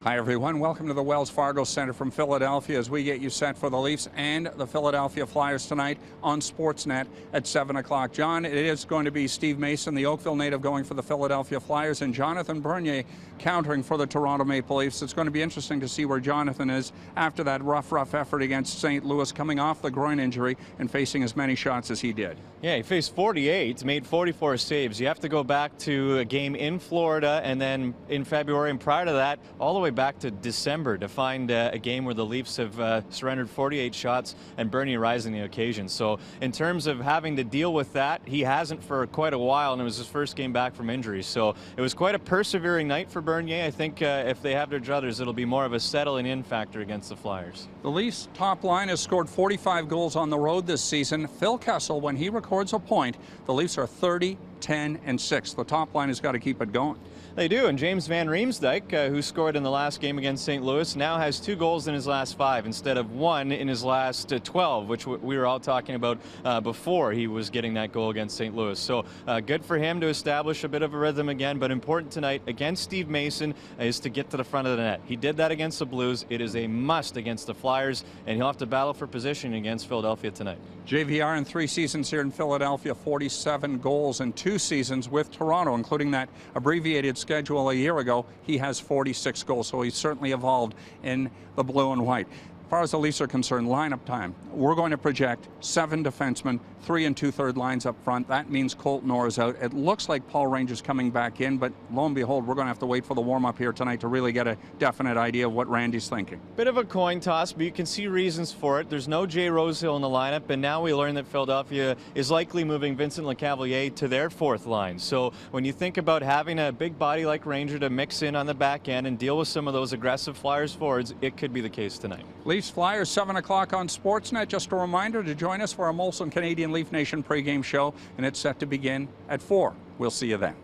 Hi everyone, welcome to the Wells Fargo Center from Philadelphia as we get you set for the Leafs and the Philadelphia Flyers tonight on Sportsnet at 7 o'clock. John, it is going to be Steve Mason, the Oakville native, going for the Philadelphia Flyers, and Jonathan Bernier countering for the Toronto Maple Leafs. It's going to be interesting to see where Jonathan is after that rough effort against St. Louis, coming off the groin injury and facing as many shots as he did. Yeah, he faced 48, made 44 saves. You have to go back to a game in Florida and then in February, and prior to that, all the way back to December to find a game where the Leafs have surrendered 48 shots and Bernier rising the occasion. So in terms of having to deal with that, he hasn't for quite a while, and it was his first game back from injury. So it was quite a persevering night for Bernier. I think if they have their druthers, it'll be more of a settling-in factor against the Flyers. The Leafs' top line has scored 45 goals on the road this season. Phil Kessel, when he records a point, the Leafs are 30, 10, and 6. The top line has got to keep it going. They do, and James Van Riemsdyk, who scored in the last game against St. Louis, now has 2 goals in his last 5 instead of 1 in his last 12, which we were all talking about before he was getting that goal against St. Louis. So good for him to establish a bit of a rhythm again, but important tonight against Steve Mason is to get to the front of the net. He did that against the Blues. It is a must against the Flyers, and he'll have to battle for position against Philadelphia tonight. JVR in 3 seasons here in Philadelphia, 47 goals in 2 seasons with Toronto, including that abbreviated schedule a year ago. He has 46 goals, so he's certainly evolved in the blue and white. As far as the Leafs are concerned, lineup time, we're going to project 7 defensemen, 3 2/3 lines up front. That means Colton Orr is out. It looks like Paul Ranger's coming back in, but lo and behold, we're going to have to wait for the warm-up here tonight to really get a definite idea of what Randy's thinking. Bit of a coin toss, but you can see reasons for it. There's no Jay Rosehill in the lineup, and now we learn that Philadelphia is likely moving Vincent Lecavalier to their 4th line. So when you think about having a big body like Ranger to mix in on the back end and deal with some of those aggressive Flyers forwards, it could be the case tonight. Leafs Flyers, 7 o'clock on Sportsnet. Just a reminder to join us for our Molson Canadian Leaf Nation pregame show, and it's set to begin at 4. We'll see you then.